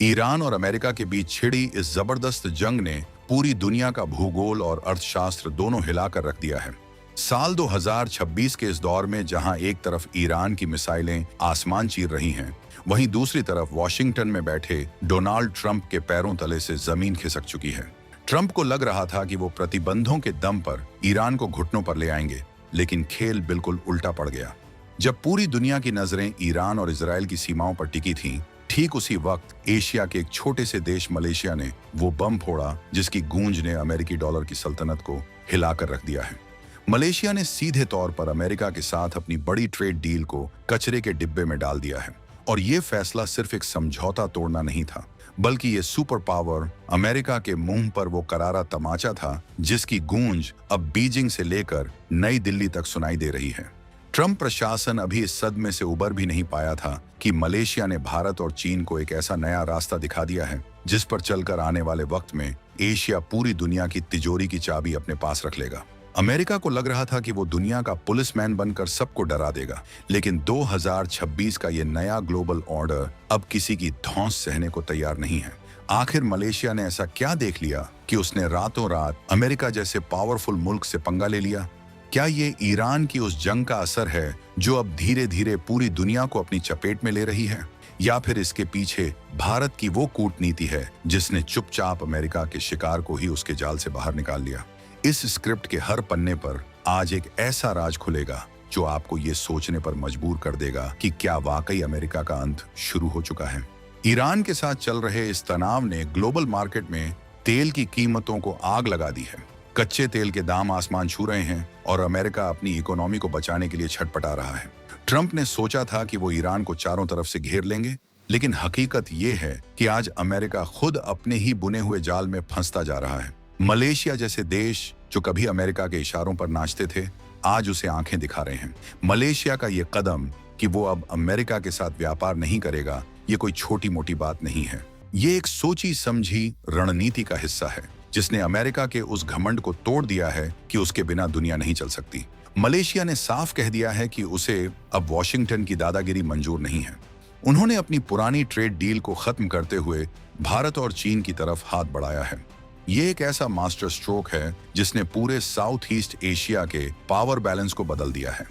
Iran और America के बीच छिड़ी इस जबरदस्त जंग ने पूरी दुनिया का भूगोल और अर्थशास्त्र दोनों हिलाकर रख दिया है। साल 2026 के इस दौर में जहां एक तरफ ईरान की मिसाइलें आसमान चीर रही हैं, वहीं दूसरी तरफ वॉशिंगटन में बैठे डोनाल्ड ट्रंप के पैरों तले से जमीन खिसक चुकी है। ट्रंप को लग रहा था कि वो प्रतिबंधों के दम पर ईरान को घुटनों पर ले आएंगे, लेकिन खेल बिल्कुल उल्टा पड़ गया। जब पूरी दुनिया की नजरें ईरान और इजराइल की सीमाओं पर टिकी थीं, ठीक उसी वक्त एशिया के एक छोटे से देश मलेशिया ने वो बम फोड़ा जिसकी गूंज ने अमेरिकी डॉलर की सल्तनत को हिलाकर रख दिया है। मलेशिया ने सीधे तौर पर अमेरिका के साथ अपनी बड़ी ट्रेड डील को कचरे के डिब्बे में डाल दिया है। और ये फैसला सिर्फ एक समझौता तोड़ना नहीं था, बल्कि ये सुपर पावर अमेरिका के मुंह पर वो करारा तमाचा था जिसकी गूंज अब बीजिंग से लेकर नई दिल्ली तक सुनाई दे रही है। ट्रंप प्रशासन अभी इस सदमे से उबर भी नहीं पाया था कि मलेशिया ने भारत और चीन को एक ऐसा नया रास्ता दिखा दिया है जिस पर चलकर आने वाले वक्त में एशिया पूरी दुनिया की तिजोरी की चाबी अपने पास रख लेगा। अमेरिका को लग रहा था कि वो दुनिया का पुलिसमैन बनकर सबको डरा देगा, लेकिन 2026 का ये नया ग्लोबल ऑर्डर अब किसी की धौंस सहने को तैयार नहीं है। आखिर मलेशिया ने ऐसा क्या देख लिया कि उसने रातों रात अमेरिका जैसे पावरफुल मुल्क से पंगा ले लिया? क्या ये ईरान की उस जंग का असर है जो अब धीरे धीरे पूरी दुनिया को अपनी चपेट में ले रही है, या फिर इसके पीछे भारत की वो कूटनीति है जिसने चुपचाप अमेरिका के शिकार को ही उसके जाल से बाहर निकाल लिया? इस स्क्रिप्ट के हर पन्ने पर आज एक ऐसा राज खुलेगा जो आपको ये सोचने पर मजबूर कर देगा कि क्या वाकई अमेरिका का अंत शुरू हो चुका है। ईरान के साथ चल रहे इस तनाव ने ग्लोबल मार्केट में तेल की कीमतों को आग लगा दी है। कच्चे तेल के दाम आसमान छू रहे हैं और अमेरिका अपनी इकोनॉमी को बचाने के लिए छटपटा रहा है। ट्रंप ने सोचा था कि वो ईरान को चारों तरफ से घेर लेंगे, लेकिन हकीकत ये है कि आज अमेरिका खुद अपने ही बुने हुए जाल में फंसता जा रहा है। मलेशिया जैसे देश जो कभी अमेरिका के इशारों पर नाचते थे, आज उसे आंखें दिखा रहे हैं। मलेशिया का ये कदम कि वो अब अमेरिका के साथ व्यापार नहीं करेगा, ये कोई छोटी मोटी बात नहीं है। ये एक सोची समझी रणनीति का हिस्सा है जिसने अमेरिका के उस घमंड को तोड़ दिया है कि उसके बिना दुनिया नहीं चल सकती। मलेशिया ने साफ कह दिया है कि उसे अब वॉशिंगटन की दादागिरी मंजूर नहीं है। उन्होंने अपनी पुरानी ट्रेड डील को खत्म करते हुए भारत और चीन की तरफ हाथ बढ़ाया है। ये एक ऐसा मास्टर स्ट्रोक है जिसने पूरे साउथ ईस्ट एशिया के पावर बैलेंस को बदल दिया है।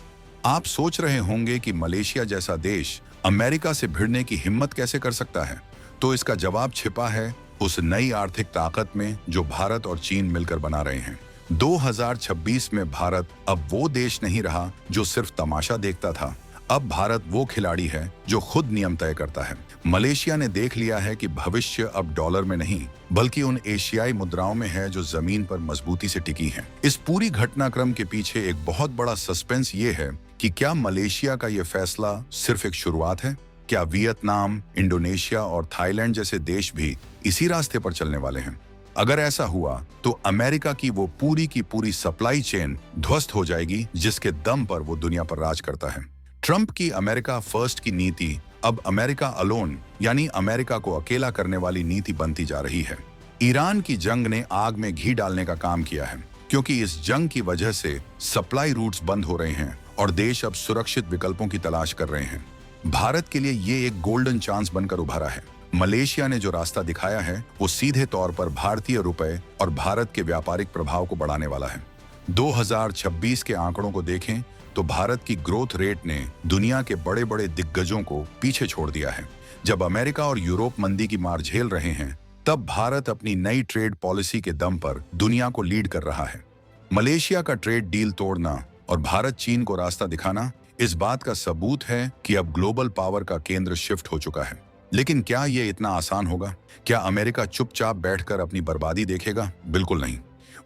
आप सोच रहे होंगे कि मलेशिया जैसा देश अमेरिका से भिड़ने की हिम्मत कैसे कर सकता है, तो इसका जवाब छिपा है उस नई आर्थिक ताकत में जो भारत और चीन मिलकर बना रहे हैं। 2026 में भारत अब वो देश नहीं रहा जो सिर्फ तमाशा देखता था। अब भारत वो खिलाड़ी है जो खुद नियम तय करता है। मलेशिया ने देख लिया है कि भविष्य अब डॉलर में नहीं बल्कि उन एशियाई मुद्राओं में है जो जमीन पर मजबूती से टिकी हैं। इस पूरी घटनाक्रम के पीछे एक बहुत बड़ा सस्पेंस ये है कि क्या मलेशिया का ये फैसला सिर्फ एक शुरुआत है? क्या वियतनाम, इंडोनेशिया और थाईलैंड जैसे देश भी इसी रास्ते पर चलने वाले हैं? अगर ऐसा हुआ तो अमेरिका की वो पूरी की पूरी सप्लाई चेन ध्वस्त हो जाएगी जिसके दम पर वो दुनिया पर राज करता है। ट्रंप की अमेरिका फर्स्ट की नीति अब अमेरिका अलोन यानी अमेरिका को अकेला करने वाली नीति बनती जा रही है। ईरान की जंग ने आग में घी डालने का काम किया है, क्योंकि इस जंग की वजह से सप्लाई रूट्स बंद हो रहे हैं और देश अब सुरक्षित विकल्पों की तलाश कर रहे हैं। भारत के लिए ये एक गोल्डन चांस बनकर उभरा है। मलेशिया ने जो रास्ता दिखाया है वो सीधे तौर पर भारतीय रुपए और भारत के व्यापारिक प्रभाव को बढ़ाने वाला है। 2026 के आंकड़ों को देखें तो भारत की ग्रोथ रेट ने दुनिया के बड़े बड़े दिग्गजों को पीछे छोड़ दिया है। जब अमेरिका और यूरोप मंदी की मार झेल रहे हैं, तब भारत अपनी नई ट्रेड पॉलिसी के दम पर दुनिया को लीड कर रहा है। मलेशिया का ट्रेड डील तोड़ना और भारत चीन को रास्ता दिखाना इस बात का सबूत है कि अब ग्लोबल पावर का केंद्र शिफ्ट हो चुका है। लेकिन क्या ये इतना आसान होगा? क्या अमेरिका चुपचाप बैठकर अपनी बर्बादी देखेगा? बिल्कुल नहीं।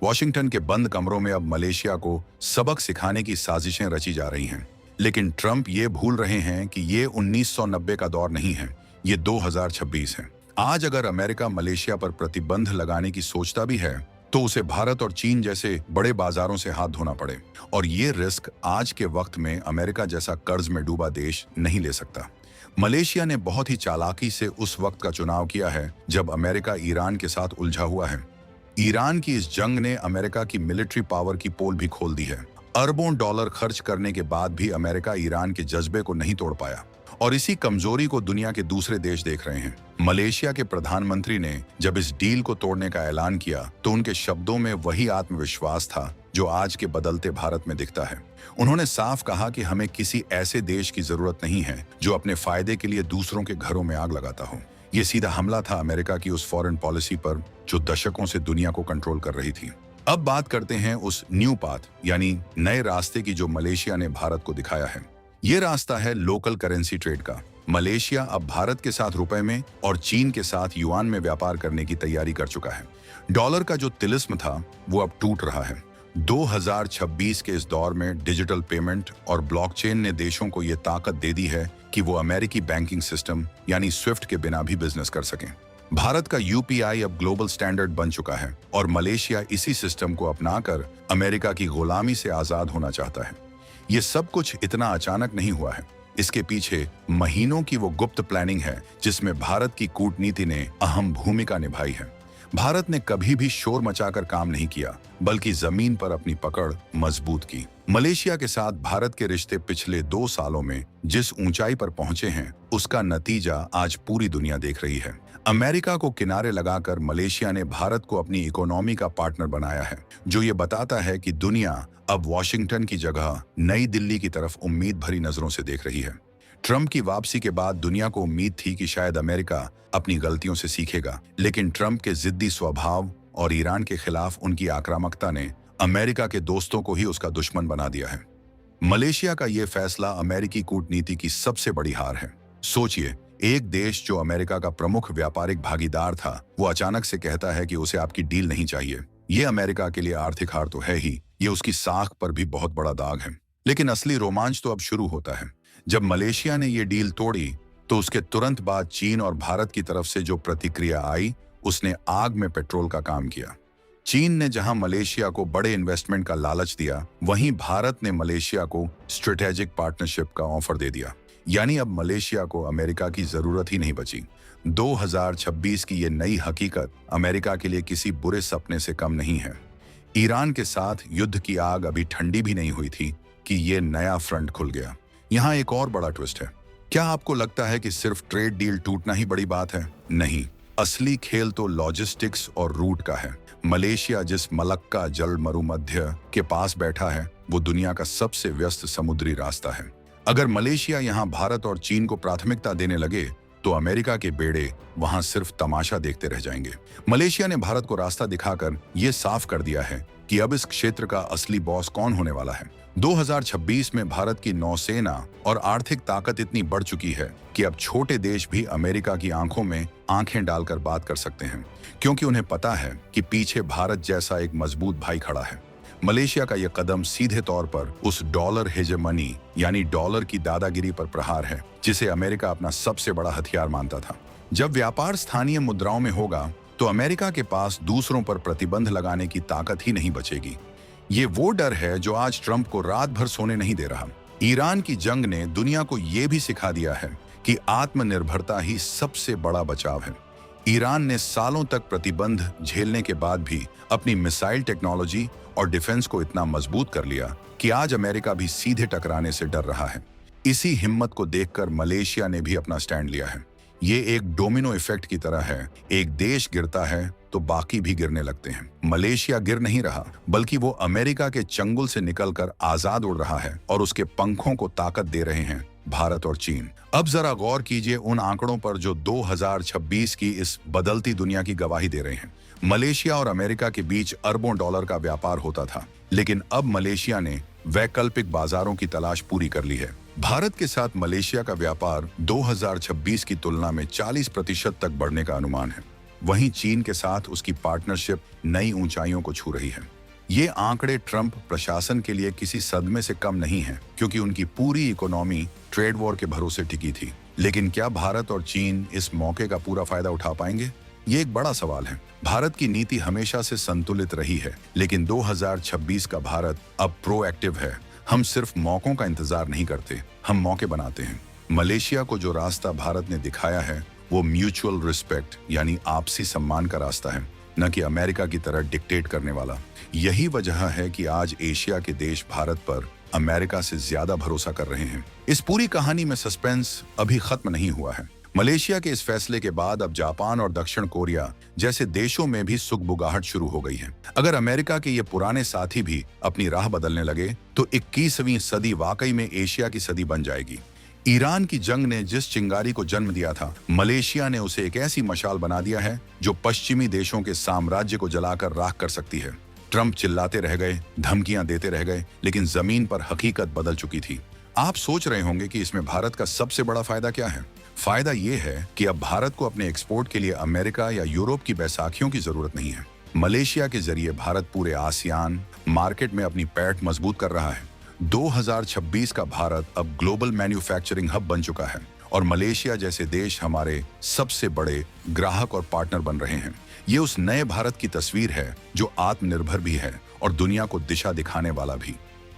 वॉशिंगटन के बंद कमरों में अब मलेशिया को सबक सिखाने की साजिशें रची जा रही हैं। लेकिन ट्रंप ये भूल रहे हैं कि ये 1990 का दौर नहीं है, ये 2026 है। आज अगर अमेरिका मलेशिया पर प्रतिबंध लगाने की सोचता भी है तो उसे भारत और चीन जैसे बड़े बाजारों से हाथ धोना पड़े, और ये रिस्क आज के वक्त में अमेरिका जैसा कर्ज में डूबा देश नहीं ले सकता। मलेशिया ने बहुत ही चालाकी से उस वक्त का चुनाव किया है जब अमेरिका ईरान के साथ उलझा हुआ है। ईरान की इस जंग ने अमेरिका की मिलिट्री पावर की पोल भी खोल दी है। अरबों डॉलर खर्च करने के बाद भी अमेरिका ईरान के जज्बे को नहीं तोड़ पाया। और इसी कमजोरी को दुनिया के दूसरे देश देख रहे हैं। मलेशिया के प्रधानमंत्री ने जब इस डील को तोड़ने का ऐलान किया तो उनके शब्दों में वही आत्मविश्वास था जो आज के बदलते भारत में दिखता है। उन्होंने साफ कहा कि हमें किसी ऐसे देश की जरूरत नहीं है जो अपने फायदे के लिए दूसरों के घरों में आग लगाता हो। ये सीधा हमला था अमेरिका की उस फॉरेन पॉलिसी पर जो दशकों से दुनिया को कंट्रोल कर रही थी। अब बात करते हैं उस न्यू पाथ यानी नए रास्ते की जो मलेशिया ने भारत को दिखाया है। ये रास्ता है लोकल करेंसी ट्रेड का। मलेशिया अब भारत के साथ रुपए में और चीन के साथ युआन में व्यापार करने की तैयारी कर चुका है। डॉलर का जो तिलिस्म था वो अब टूट रहा है। 2026 के इस दौर में डिजिटल पेमेंट और ब्लॉकचेन ने देशों को ये ताकत दे दी है कि वो अमेरिकी बैंकिंग सिस्टम यानी स्विफ्ट के बिना भी बिजनेस कर सकें। भारत का यूपीआई अब ग्लोबल स्टैंडर्ड बन चुका है और मलेशिया इसी सिस्टम को अपनाकर अमेरिका की गुलामी से आजाद होना चाहता है। ये सब कुछ इतना अचानक नहीं हुआ है। इसके पीछे महीनों की वो गुप्त प्लानिंग है जिसमें भारत की कूटनीति ने अहम भूमिका निभाई है। भारत ने कभी भी शोर मचाकर काम नहीं किया बल्कि जमीन पर अपनी पकड़ मजबूत की। मलेशिया के साथ भारत के रिश्ते पिछले 2 सालों में जिस ऊंचाई पर पहुंचे हैं उसका नतीजा आज पूरी दुनिया देख रही है। अमेरिका को किनारे लगाकर मलेशिया ने भारत को अपनी इकोनॉमी का पार्टनर बनाया है, जो ये बताता है कि दुनिया अब वॉशिंगटन की जगह नई दिल्ली की तरफ उम्मीद भरी नजरों से देख रही है। ट्रंप की वापसी के बाद दुनिया को उम्मीद थी कि शायद अमेरिका अपनी गलतियों से सीखेगा, लेकिन ट्रंप के जिद्दी स्वभाव और ईरान के खिलाफ उनकी आक्रामकता ने अमेरिका के दोस्तों को ही उसका दुश्मन बना दिया है। मलेशिया का ये फैसला अमेरिकी कूटनीति की सबसे बड़ी हार है। सोचिए, एक देश जो अमेरिका का प्रमुख व्यापारिक भागीदार था वो अचानक से कहता है कि उसे आपकी डील नहीं चाहिए। ये अमेरिका के लिए आर्थिक हार तो है ही, ये उसकी साख पर भी बहुत बड़ा दाग है। लेकिन असली रोमांच तो अब शुरू होता है। जब मलेशिया ने ये डील तोड़ी तो उसके तुरंत बाद चीन और भारत की तरफ से जो प्रतिक्रिया आई उसने आग में पेट्रोल का काम किया। चीन ने जहां मलेशिया को बड़े इन्वेस्टमेंट का लालच दिया, वहीं भारत ने मलेशिया को स्ट्रेटेजिक पार्टनरशिप का ऑफर दे दिया। यानी अब मलेशिया को अमेरिका की जरूरत ही नहीं बची। 2026 की ये नई हकीकत अमेरिका के लिए किसी बुरे सपने से कम नहीं है। ईरान के साथ युद्ध की आग अभी ठंडी भी नहीं हुई थी कि ये नया फ्रंट खुल गया। यहाँ एक और बड़ा ट्विस्ट है। क्या आपको लगता है कि सिर्फ ट्रेड डील टूटना ही बड़ी बात है? नहीं, असली खेल तो लॉजिस्टिक्स और रूट का है। मलेशिया जिस मलक्का जल मरुमध्य के पास बैठा है वो दुनिया का सबसे व्यस्त समुद्री रास्ता है। अगर मलेशिया यहाँ भारत और चीन को प्राथमिकता देने लगे तो अमेरिका के बेड़े वहां सिर्फ तमाशा देखते रह जाएंगे। मलेशिया ने भारत को रास्ता दिखाकर ये साफ कर दिया है कि अब इस क्षेत्र का असली बॉस कौन होने वाला है। 2026 में भारत की नौसेना और आर्थिक ताकत इतनी बढ़ चुकी है कि अब छोटे देश भी अमेरिका की आंखों में आंखें डालकर बात कर सकते हैं, क्योंकि उन्हें पता है कि पीछे भारत जैसा एक मजबूत भाई खड़ा है। मलेशिया का यह कदम सीधे तौर पर उस डॉलर हेजेमनी यानी डॉलर की दादागिरी पर प्रहार है जिसे अमेरिका अपना सबसे बड़ा हथियार मानता था। जब व्यापार स्थानीय मुद्राओं में होगा तो अमेरिका के पास दूसरों पर प्रतिबंध लगाने की ताकत ही नहीं बचेगी। ये वो डर है जो आज ट्रंप को रात भर सोने नहीं दे रहा। ईरान की जंग ने दुनिया को ये भी सिखा दिया है कि आत्मनिर्भरता ही सबसे बड़ा बचाव है। ईरान ने सालों तक प्रतिबंध झेलने के बाद भी अपनी मिसाइल टेक्नोलॉजी और डिफेंस को इतना मजबूत कर लिया कि आज अमेरिका भी सीधे टकराने से डर रहा है। इसी हिम्मत को देखकर मलेशिया ने भी अपना स्टैंड लिया है। ये एक डोमिनो इफेक्ट की तरह है, एक देश गिरता है तो बाकी भी गिरने लगते हैं। मलेशिया गिर नहीं रहा, बल्कि वो अमेरिका के चंगुल से निकलकर आजाद उड़ रहा है और उसके पंखों को ताकत दे रहे हैं भारत और चीन। अब जरा गौर कीजिए उन आंकड़ों पर जो 2026 की इस बदलती दुनिया की गवाही दे रहे हैं। मलेशिया और अमेरिका के बीच अरबों डॉलर का व्यापार होता था, लेकिन अब मलेशिया ने वैकल्पिक बाजारों की तलाश पूरी कर ली है। भारत के साथ मलेशिया का व्यापार 2026 की तुलना में 40% तक बढ़ने का अनुमान है। वहीं चीन के साथ उसकी पार्टनरशिप नई ऊंचाइयों को छू रही है। ये आंकड़े ट्रंप प्रशासन के लिए किसी सदमे से कम नहीं है, क्योंकि उनकी पूरी इकोनॉमी ट्रेड वॉर के भरोसे टिकी थी। लेकिन क्या भारत और चीन इस मौके का पूरा फायदा उठा पाएंगे? ये एक बड़ा सवाल है। भारत की नीति हमेशा से संतुलित रही है, लेकिन 2026 का भारत अब प्रोएक्टिव है। हम सिर्फ मौकों का इंतजार नहीं करते, हम मौके बनाते हैं। मलेशिया को जो रास्ता भारत ने दिखाया है वो म्यूचुअल रिस्पेक्ट यानी आपसी सम्मान का रास्ता है, न कि अमेरिका की तरह डिक्टेट करने वाला। यही वजह है कि आज एशिया के देश भारत पर अमेरिका से ज्यादा भरोसा कर रहे हैं। इस पूरी कहानी में सस्पेंस अभी खत्म नहीं हुआ है। मलेशिया के इस फैसले के बाद अब जापान और दक्षिण कोरिया जैसे देशों में भी सुगबुगाहट शुरू हो गई है। अगर अमेरिका के ये पुराने साथी भी अपनी राह बदलने लगे तो 21वीं सदी वाकई में एशिया की सदी बन जाएगी। ईरान की जंग ने जिस चिंगारी को जन्म दिया था, मलेशिया ने उसे एक ऐसी मशाल बना दिया है जो पश्चिमी देशों के साम्राज्य को जलाकर राख कर सकती है। ट्रंप चिल्लाते रह गए, धमकियां देते रह गए, लेकिन जमीन पर हकीकत बदल चुकी थी। आप सोच रहे होंगे कि इसमें भारत का सबसे बड़ा फायदा क्या है। फायदा ये है कि अब भारत को अपने एक्सपोर्ट के लिए अमेरिका या यूरोप की बैसाखियों की जरूरत नहीं है। मलेशिया के जरिए भारत पूरे आसियान मार्केट में अपनी पैठ मजबूत कर रहा है। 2026 का भारत अब ग्लोबल मैन्युफैक्चरिंग हब बन चुका है और मलेशिया जैसे देश हमारे सबसे बड़े ग्राहक और पार्टनर बन रहे हैं। ये उस नए भारत की तस्वीर है जो आत्मनिर्भर भी है और दुनिया को दिशा दिखाने वाला भी।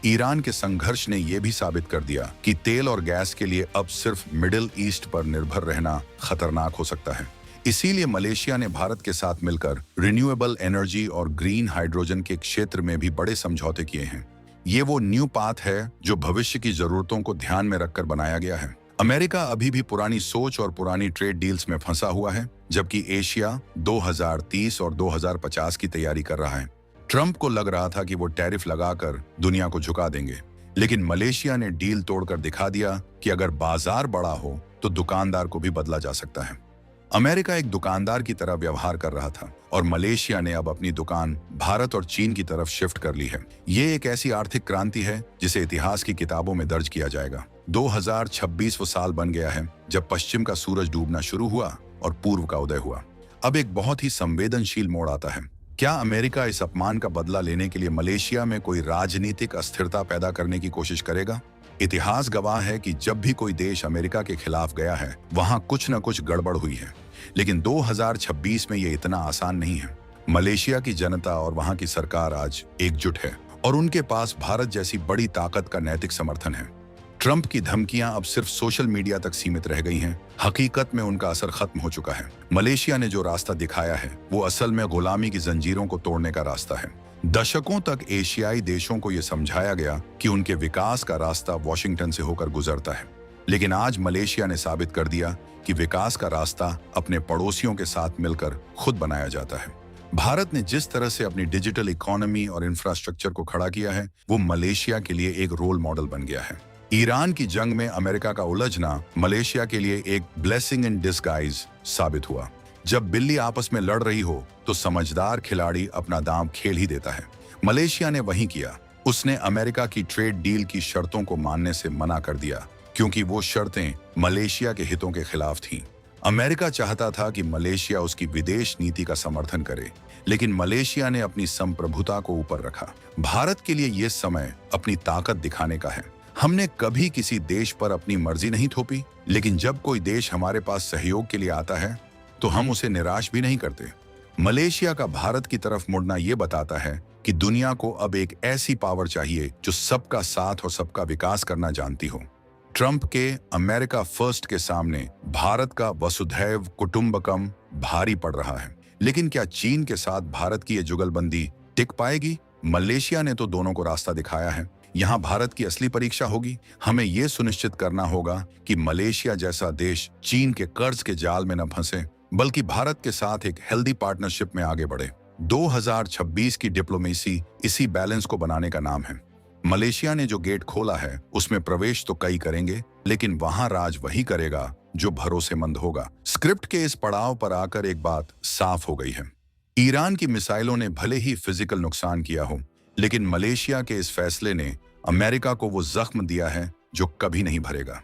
ईरान के संघर्ष ने यह भी साबित कर दिया कि तेल और गैस के लिए अब सिर्फ मिडिल ईस्ट पर निर्भर रहना खतरनाक हो सकता है। इसीलिए मलेशिया ने भारत के साथ मिलकर रिन्यूएबल एनर्जी और ग्रीन हाइड्रोजन के क्षेत्र में भी बड़े समझौते किए हैं। ये वो न्यू पाथ है जो भविष्य की जरूरतों को ध्यान में रखकर बनाया गया है। अमेरिका अभी भी पुरानी सोच और पुरानी ट्रेड डील्स में फंसा हुआ है, जबकि एशिया 2030 और 2050 की तैयारी कर रहा है। ट्रंप को लग रहा था कि वो टैरिफ लगाकर दुनिया को झुका देंगे, लेकिन मलेशिया ने डील तोड़कर दिखा दिया कि अगर बाजार बड़ा हो तो दुकानदार को भी बदला जा सकता है। अमेरिका एक दुकानदार की तरह व्यवहार कर रहा था और मलेशिया ने अब अपनी दुकान भारत और चीन की तरफ शिफ्ट कर ली है। ये एक ऐसी आर्थिक क्रांति है जिसे इतिहास की किताबों में दर्ज किया जाएगा। 2026 वो साल बन गया है जब पश्चिम का सूरज डूबना शुरू हुआ और पूर्व का उदय हुआ। अब एक बहुत ही संवेदनशील मोड़ आता है। क्या अमेरिका इस अपमान का बदला लेने के लिए मलेशिया में कोई राजनीतिक अस्थिरता पैदा करने की कोशिश करेगा? इतिहास गवाह है कि जब भी कोई देश अमेरिका के खिलाफ गया है, वहां कुछ न कुछ गड़बड़ हुई है। लेकिन 2026 में ये इतना आसान नहीं है। मलेशिया की जनता और वहां की सरकार आज एकजुट है और उनके पास भारत जैसी बड़ी ताकत का नैतिक समर्थन है। ट्रंप की धमकियां अब सिर्फ सोशल मीडिया तक सीमित रह गई हैं। हकीकत में उनका असर खत्म हो चुका है। मलेशिया ने जो रास्ता दिखाया है वो असल में गुलामी की जंजीरों को तोड़ने का रास्ता है। दशकों तक एशियाई देशों को यह समझाया गया कि उनके विकास का रास्ता वॉशिंगटन से होकर गुजरता है, लेकिन आज मलेशिया ने साबित कर दिया कि विकास का रास्ता अपने पड़ोसियों के साथ मिलकर खुद बनाया जाता है। भारत ने जिस तरह से अपनी डिजिटल इकोनॉमी और इंफ्रास्ट्रक्चर को खड़ा किया है, वो मलेशिया के लिए एक रोल मॉडल बन गया है। ईरान की जंग में अमेरिका का उलझना मलेशिया के लिए एक ब्लेसिंग इन डिस्गाइज साबित हुआ। जब बिल्ली आपस में लड़ रही हो तो समझदार खिलाड़ी अपना दांव खेल ही देता है। मलेशिया ने वही किया। उसने अमेरिका की ट्रेड डील की शर्तों को मानने से मना कर दिया क्योंकि वो शर्तें मलेशिया के हितों के खिलाफ थीं। अमेरिका चाहता था कि मलेशिया उसकी विदेश नीति का समर्थन करे, लेकिन मलेशिया ने अपनी संप्रभुता को ऊपर रखा। भारत के लिए यह समय अपनी ताकत दिखाने का है। हमने कभी किसी देश पर अपनी मर्जी नहीं थोपी, लेकिन जब कोई देश हमारे पास सहयोग के लिए आता है तो हम उसे निराश भी नहीं करते। मलेशिया का भारत की तरफ मुड़ना यह बताता है कि दुनिया को अब एक ऐसी पावर चाहिए जो सबका साथ और सबका विकास करना जानती हो। ट्रंप के अमेरिका फर्स्ट के सामने भारत का वसुधैव कुटुंबकम भारी पड़ रहा है, लेकिन क्या चीन के साथ भारत की ये जुगलबंदी टिक पाएगी? मलेशिया ने तो दोनों को रास्ता दिखाया है। यहाँ भारत की असली परीक्षा होगी। हमें यह सुनिश्चित करना होगा कि मलेशिया जैसा देश चीन के कर्ज के जाल में न फंसे, बल्कि भारत के साथ एक हेल्दी पार्टनरशिप में आगे बढ़े। 2026 की डिप्लोमेसी इसी बैलेंस को बनाने का नाम है। मलेशिया ने जो गेट खोला है उसमें प्रवेश तो कई करेंगे, लेकिन वहां राज वही करेगा जो भरोसेमंद होगा। स्क्रिप्ट के इस पड़ाव पर आकर एक बात साफ हो गई है। ईरान की मिसाइलों ने भले ही फिजिकल नुकसान किया हो, लेकिन मलेशिया के इस फैसले ने अमेरिका को वो जख्म दिया है जो कभी नहीं भरेगा।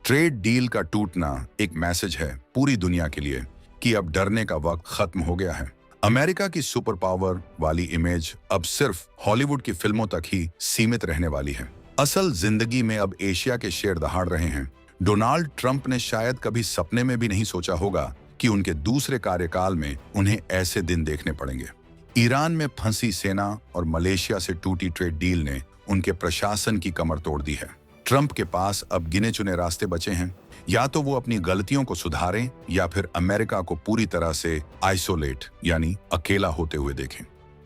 ट्रेड डील का टूटना एक मैसेज है पूरी दुनिया के लिए कि अब डरने का वक्त खत्म हो गया है। अमेरिका की सुपर पावर वाली इमेज अब सिर्फ हॉलीवुड की फिल्मों तक ही सीमित रहने वाली है। असल जिंदगी में अब एशिया के शेर दहाड़ रहे हैं। डोनाल्ड ट्रंप ने शायद कभी सपने में भी नहीं सोचा होगा कि उनके दूसरे कार्यकाल में उन्हें ऐसे दिन देखने पड़ेंगे। ईरान में फंसी सेना और मलेशिया से टूटी ट्रेड डील ने उनके प्रशासन की कमर तोड़ दी है। ट्रंप के पास अब गिने चुने रास्ते बचे हैं। या तो वो अपनी गलतियों को सुधारें या फिर अमेरिका को पूरी तरह से आइसोलेट यानी अकेला होते हुए देखें।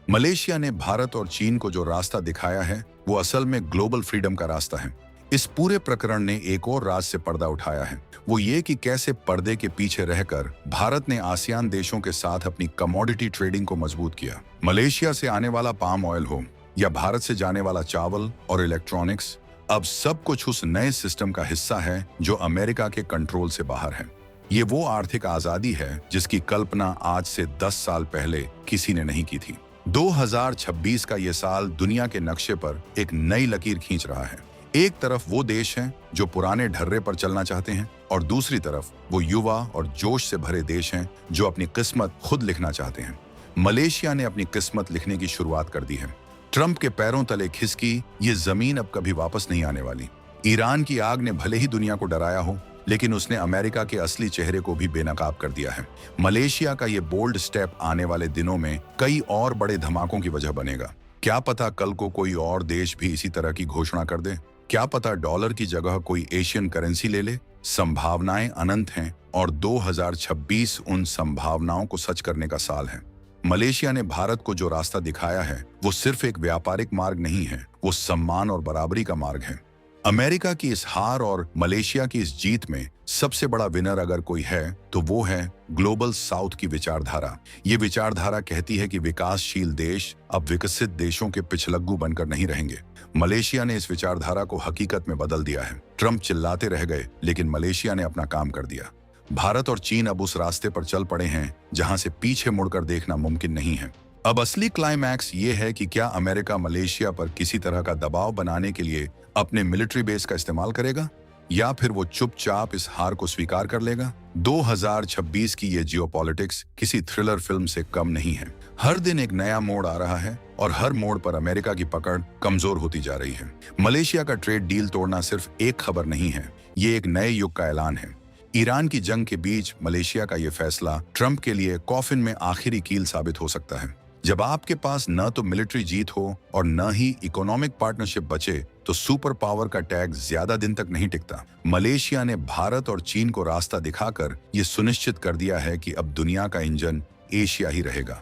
मलेशिया ने भारत और चीन को जो रास्ता दिखाया है वो असल में ग्लोबल फ्रीडम का रास्ता है। इस पूरे प्रकरण ने एक और राज से पर्दा उठाया है, वो ये कि कैसे पर्दे के पीछे रहकर भारत ने आसियान देशों के साथ अपनी कमोडिटी ट्रेडिंग को मजबूत किया। मलेशिया से आने वाला पाम ऑयल हो या भारत से जाने वाला चावल और इलेक्ट्रॉनिक्स, अब सब कुछ उस नए सिस्टम का हिस्सा है जो अमेरिका के कंट्रोल से बाहर है। ये वो आर्थिक आजादी है जिसकी कल्पना आज से 10 साल पहले किसी ने नहीं की थी। 2026 का ये साल दुनिया के नक्शे पर एक नई लकीर खींच रहा है। एक तरफ वो देश हैं जो पुराने ढर्रे पर चलना चाहते हैं और दूसरी तरफ वो युवा और जोश से भरे देश हैं जो अपनी किस्मत खुद लिखना चाहते हैं। मलेशिया ने अपनी किस्मत लिखने की शुरुआत कर दी है। ट्रंप के पैरों तले खिसकी ये जमीन अब कभी वापस नहीं आने वाली। ईरान की आग ने भले ही दुनिया को डराया हो, लेकिन उसने अमेरिका के असली चेहरे को भी बेनकाब कर दिया है। मलेशिया का ये बोल्ड स्टेप आने वाले दिनों में कई और बड़े धमाकों की वजह बनेगा। क्या पता कल को कोई और देश भी इसी तरह की घोषणा कर दे। क्या पता डॉलर की जगह कोई एशियन करेंसी ले ले। संभावनाएं अनंत हैं और 2026 उन संभावनाओं को सच करने का साल है। मलेशिया ने भारत को जो रास्ता दिखाया है वो सिर्फ एक व्यापारिक मार्ग नहीं है, वो सम्मान और बराबरी का मार्ग है। अमेरिका की इस हार और मलेशिया की इस जीत में सबसे बड़ा विनर अगर कोई है तो वो है ग्लोबल साउथ की विचारधारा। ये विचारधारा कहती है कि विकासशील देश अब विकसित देशों के पिछलग्गू बनकर नहीं रहेंगे। मलेशिया ने इस विचारधारा को हकीकत में बदल दिया है। ट्रंप चिल्लाते रह गए, लेकिन मलेशिया ने अपना काम कर दिया। भारत और चीन अब उस रास्ते पर चल पड़े हैं जहां से पीछे मुड़कर देखना मुमकिन नहीं है। अब असली क्लाइमैक्स ये है कि क्या अमेरिका मलेशिया पर किसी तरह का दबाव बनाने के लिए अपने मिलिट्री बेस का इस्तेमाल करेगा या फिर वो चुपचाप इस हार को स्वीकार कर लेगा। 2026 की ये जियोपॉलिटिक्स किसी थ्रिलर फिल्म से कम नहीं है। हर दिन एक नया मोड़ आ रहा है और हर मोड़ पर अमेरिका की पकड़ कमजोर होती जा रही है। मलेशिया का ट्रेड डील तोड़ना सिर्फ एक खबर नहीं है, ये एक नए युग का ऐलान है। ईरान की जंग के बीच मलेशिया का ये फैसला ट्रंप के लिए कॉफिन में आखिरी कील साबित हो सकता है। जब आपके पास न तो मिलिट्री जीत हो और न ही इकोनॉमिक पार्टनरशिप बचे तो सुपर पावर का टैग ज्यादा दिन तक नहीं टिकता। मलेशिया ने भारत और चीन को रास्ता दिखाकर ये सुनिश्चित कर दिया है कि अब दुनिया का इंजन एशिया ही रहेगा।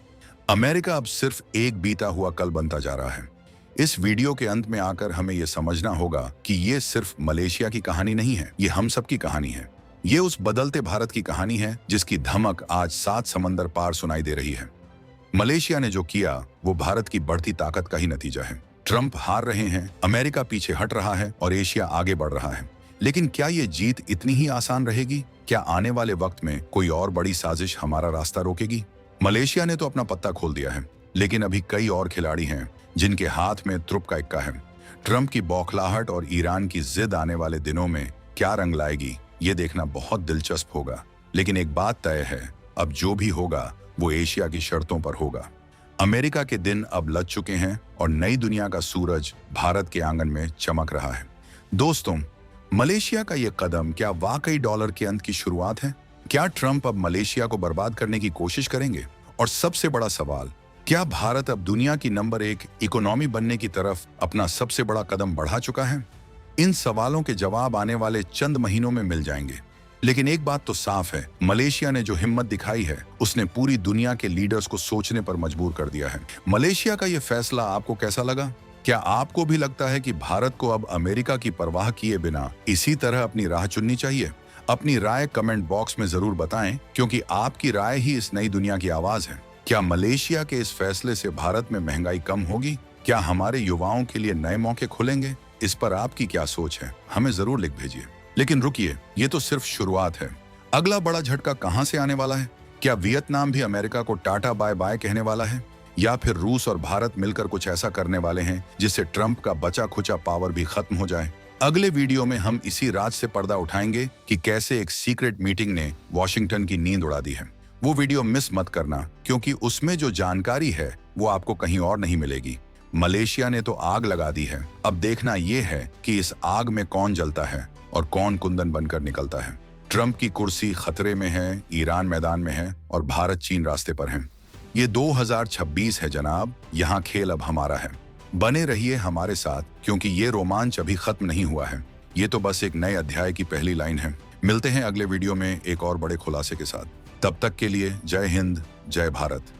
अमेरिका अब सिर्फ एक बीता हुआ कल बनता जा रहा है। इस वीडियो के अंत में आकर हमें यह समझना होगा कि ये सिर्फ मलेशिया की कहानी नहीं है, ये हम सब की कहानी है। ये उस बदलते भारत की कहानी है जिसकी धमक आज 7 समंदर पार सुनाई दे रही है। मलेशिया ने जो किया वो भारत की बढ़ती ताकत का ही नतीजा है। ट्रंप हार रहे हैं, अमेरिका पीछे हट रहा है और एशिया आगे बढ़ रहा है। लेकिन क्या ये जीत इतनी ही आसान रहेगी? क्या आने वाले वक्त में कोई और बड़ी साजिश हमारा रास्ता रोकेगी? मलेशिया ने तो अपना पत्ता खोल दिया है, लेकिन अभी कई और खिलाड़ी हैं जिनके हाथ में तुरुप का इक्का है। ट्रंप की बौखलाहट और ईरान की जिद आने वाले दिनों में क्या रंग लाएगी, ये देखना बहुत दिलचस्प होगा। लेकिन एक बात तय है, अब जो भी होगा वो एशिया की शर्तों पर होगा। अमेरिका के दिन अब लग चुके हैं और नई दुनिया का सूरज भारत के आंगन में चमक रहा है। दोस्तों, मलेशिया का ये कदम क्या वाकई डॉलर के अंत की शुरुआत है? क्या ट्रंप अब मलेशिया को बर्बाद करने की कोशिश करेंगे? और सबसे बड़ा सवाल, क्या भारत अब दुनिया की नंबर 1 इकोनॉमी बनने की तरफ अपना सबसे बड़ा कदम बढ़ा चुका है? इन सवालों के जवाब आने वाले चंद महीनों में मिल जाएंगे। लेकिन एक बात तो साफ है, मलेशिया ने जो हिम्मत दिखाई है उसने पूरी दुनिया के लीडर्स को सोचने पर मजबूर कर दिया है। मलेशिया का ये फैसला आपको कैसा लगा? क्या आपको भी लगता है कि भारत को अब अमेरिका की परवाह किए बिना इसी तरह अपनी राह चुननी चाहिए? अपनी राय कमेंट बॉक्स में जरूर बताएं, क्योंकि आपकी राय ही इस नई दुनिया की आवाज है। क्या मलेशिया के इस फैसले से भारत में महंगाई कम होगी? क्या हमारे युवाओं के लिए नए मौके खुलेंगे? इस पर आपकी क्या सोच है? हमें जरूर लिख भेजिए। लेकिन रुकिए, ये तो सिर्फ शुरुआत है। अगला बड़ा झटका कहां से आने वाला है? क्या वियतनाम भी अमेरिका को टाटा बाय बाय कहने वाला है? या फिर रूस और भारत मिलकर कुछ ऐसा करने वाले हैं जिससे ट्रंप का बचा खुचा पावर भी खत्म हो जाए? अगले वीडियो में हम इसी राज से पर्दा उठाएंगे कि कैसे एक सीक्रेट मीटिंग ने वॉशिंगटन की नींद उड़ा दी है। वो वीडियो मिस मत करना, क्योंकि उसमें जो जानकारी है वो आपको कहीं और नहीं मिलेगी। मलेशिया ने तो आग लगा दी है, अब देखना यह है कि इस आग में कौन जलता है और कौन कुंदन बनकर निकलता है। ट्रंप की कुर्सी खतरे में है, ईरान मैदान में है और भारत चीन रास्ते पर है। ये 2026 है जनाब, यहाँ खेल अब हमारा है। बने रहिए हमारे साथ, क्योंकि ये रोमांच अभी खत्म नहीं हुआ है। ये तो बस एक नए अध्याय की पहली लाइन है। मिलते हैं अगले वीडियो में एक और बड़े खुलासे के साथ। तब तक के लिए जय हिंद, जय भारत।